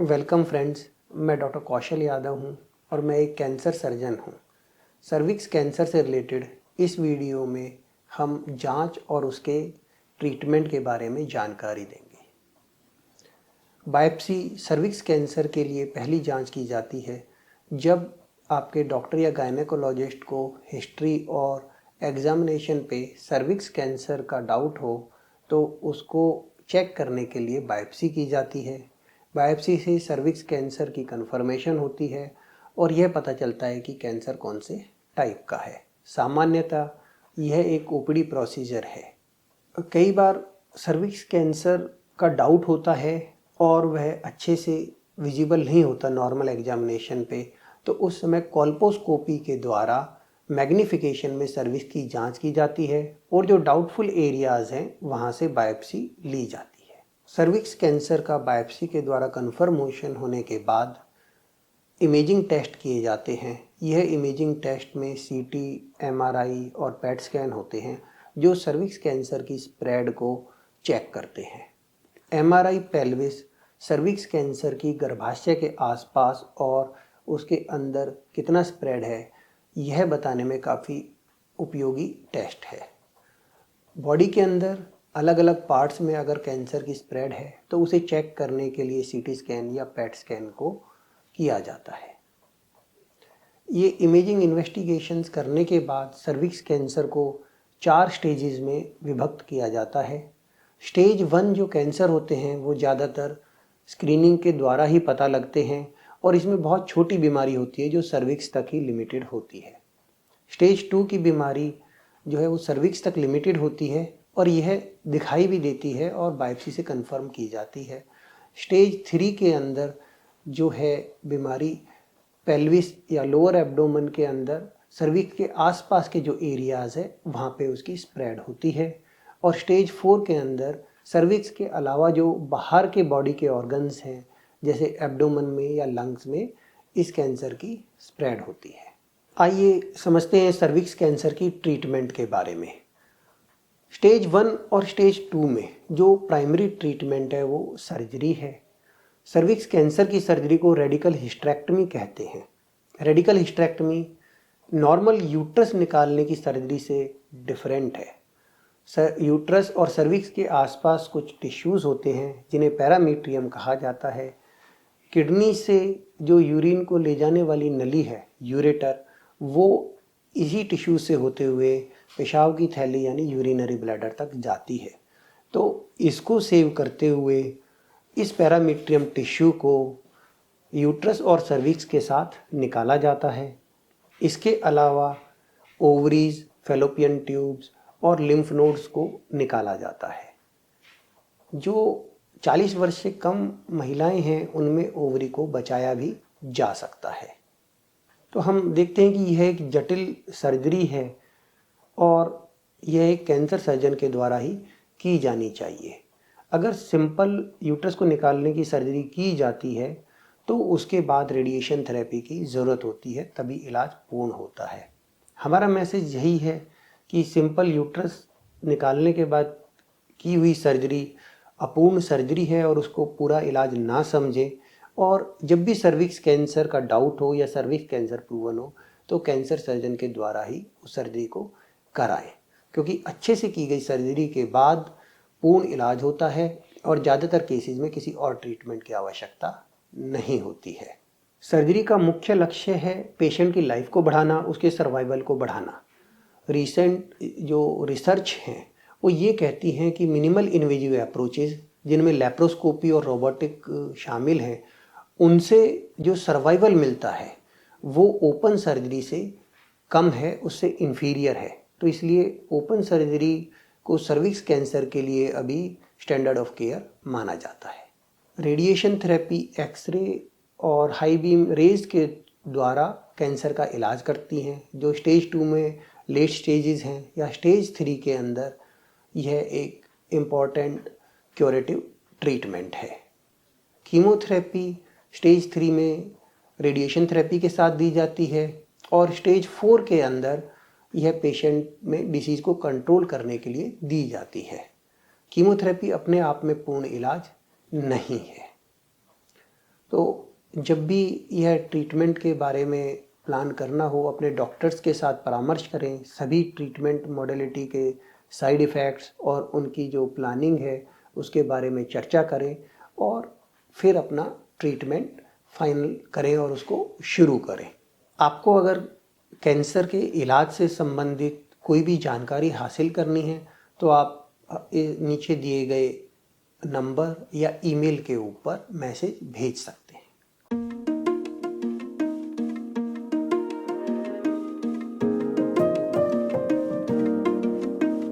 Welcome friends, मैं doctor Kaushal Yadav हूं और मैं एक कैंसर सर्जन हूं। सर्विक्स कैंसर से रिलेटेड इस वीडियो में हम जांच और उसके ट्रीटमेंट के बारे में जानकारी देंगे। बायोप्सी सर्विक्स कैंसर के लिए पहली जांच की जाती है जब आपके डॉक्टर या गायनेकोलॉजिस्ट को हिस्ट्री और एग्जामिनेशन पे सर्विक्स कैंसर का डाउट हो तो उसको चेक करने के लिए बायोप्सी की जाती है। बायोप्सी से सर्विक्स कैंसर की कंफर्मेशन होती है और यह पता चलता है कि कैंसर कौन से टाइप का है। सामान्यतः यह एक ओपीडी प्रोसीजर है। कई बार सर्विक्स कैंसर का डाउट होता है और वह अच्छे से विजिबल नहीं होता नॉर्मल एग्जामिनेशन पे, तो उस समय कोल्पोस्कोपी के द्वारा मैग्नीफिकेशन में सर्विक्स की जांच की जाती है और जो डाउटफुल एरियाज हैं वहाँ से बायोप्सी ली जाती है। सर्विक्स कैंसर का बायोप्सी के द्वारा कन्फर्मेशन होने के बाद इमेजिंग टेस्ट किए जाते हैं। यह इमेजिंग टेस्ट में सीटी, एमआरआई और पेट स्कैन होते हैं जो सर्विक्स कैंसर की स्प्रेड को चेक करते हैं। एमआरआई पेल्विस सर्विक्स कैंसर की गर्भाशय के आसपास और उसके अंदर कितना स्प्रेड है यह बताने में काफ़ी उपयोगी टेस्ट है। बॉडी के अंदर अलग अलग पार्ट्स में अगर कैंसर की स्प्रेड है तो उसे चेक करने के लिए सीटी स्कैन या पेट स्कैन को किया जाता है। ये इमेजिंग इन्वेस्टिगेशंस करने के बाद सर्विक्स कैंसर को 4 स्टेजेस में विभक्त किया जाता है। स्टेज 1 जो कैंसर होते हैं वो ज़्यादातर स्क्रीनिंग के द्वारा ही पता लगते हैं और इसमें बहुत छोटी बीमारी होती है जो सर्विक्स तक ही लिमिटेड होती है। स्टेज 2 की बीमारी जो है वो सर्विक्स तक लिमिटेड होती है और यह दिखाई भी देती है और बायोप्सी से कंफर्म की जाती है। स्टेज 3 के अंदर जो है बीमारी पेल्विस या लोअर एब्डोमेन के अंदर सर्विक्स के आसपास के जो एरियाज़ है वहाँ पे उसकी स्प्रेड होती है और स्टेज 4 के अंदर सर्विक्स के अलावा जो बाहर के बॉडी के ऑर्गन्स हैं जैसे एब्डोमेन में या लंग्स में इस कैंसर की स्प्रेड होती है। आइए समझते हैं सर्विक्स कैंसर की ट्रीटमेंट के बारे में। स्टेज 1 और स्टेज 2 में जो प्राइमरी ट्रीटमेंट है वो सर्जरी है। सर्विक्स कैंसर की सर्जरी को रेडिकल हिस्टेरेक्टमी कहते हैं। रेडिकल हिस्टेरेक्टमी नॉर्मल यूट्रस निकालने की सर्जरी से डिफरेंट है। यूट्रस और सर्विक्स के आसपास कुछ टिश्यूज़ होते हैं जिन्हें पैरामीट्रियम कहा जाता है। किडनी से जो यूरिन को ले जाने वाली नली है यूरेटर, वो इसी टिश्यू से होते हुए पेशाब की थैली यानी यूरिनरी ब्लैडर तक जाती है। तो इसको सेव करते हुए इस पैरामीट्रियम टिश्यू को यूट्रस और सर्विक्स के साथ निकाला जाता है। इसके अलावा ओवरीज, फैलोपियन ट्यूब्स और लिम्फ नोड्स को निकाला जाता है। जो 40 वर्ष से कम महिलाएं हैं उनमें ओवरी को बचाया भी जा सकता है। तो हम देखते हैं कि यह एक जटिल सर्जरी है और यह एक कैंसर सर्जन के द्वारा ही की जानी चाहिए। अगर सिंपल यूट्रस को निकालने की सर्जरी की जाती है तो उसके बाद रेडिएशन थेरेपी की ज़रूरत होती है, तभी इलाज पूर्ण होता है। हमारा मैसेज यही है कि सिंपल यूट्रस निकालने के बाद की हुई सर्जरी अपूर्ण सर्जरी है और उसको पूरा इलाज ना समझें और जब भी सर्विक्स कैंसर का डाउट हो या सर्विक्स कैंसर प्रूवन हो तो कैंसर सर्जन के द्वारा ही उस सर्जरी को कराएं, क्योंकि अच्छे से की गई सर्जरी के बाद पूर्ण इलाज होता है और ज़्यादातर केसेस में किसी और ट्रीटमेंट की आवश्यकता नहीं होती है। सर्जरी का मुख्य लक्ष्य है पेशेंट की लाइफ को बढ़ाना, उसके सर्वाइवल को बढ़ाना। रिसेंट जो रिसर्च हैं वो ये कहती हैं कि मिनिमल इन्वेजिव अप्रोचेस जिनमें लेप्रोस्कोपी और रोबोटिक शामिल हैं उनसे जो सर्वाइवल मिलता है वो ओपन सर्जरी से कम है, उससे इन्फीरियर है। तो इसलिए ओपन सर्जरी को सर्विक्स कैंसर के लिए अभी स्टैंडर्ड ऑफ केयर माना जाता है। रेडिएशन थेरेपी, एक्सरे और हाई बीम रेज के द्वारा कैंसर का इलाज करती हैं। जो स्टेज 2 में लेट स्टेजेस हैं या स्टेज 3 के अंदर यह एक इम्पॉर्टेंट क्यूरेटिव ट्रीटमेंट है। कीमोथेरेपी स्टेज 3 में रेडिएशन थेरेपी के साथ दी जाती है और स्टेज 4 के अंदर यह पेशेंट में डिसीज़ को कंट्रोल करने के लिए दी जाती है। कीमोथेरेपी अपने आप में पूर्ण इलाज नहीं है। तो जब भी यह ट्रीटमेंट के बारे में प्लान करना हो, अपने डॉक्टर्स के साथ परामर्श करें, सभी ट्रीटमेंट मॉडलिटी के साइड इफ़ेक्ट्स और उनकी जो प्लानिंग है उसके बारे में चर्चा करें और फिर अपना ट्रीटमेंट फाइनल करें और उसको शुरू करें। आपको अगर कैंसर के इलाज से संबंधित कोई भी जानकारी हासिल करनी है तो आप नीचे दिए गए नंबर या ईमेल के ऊपर मैसेज भेज सकते हैं।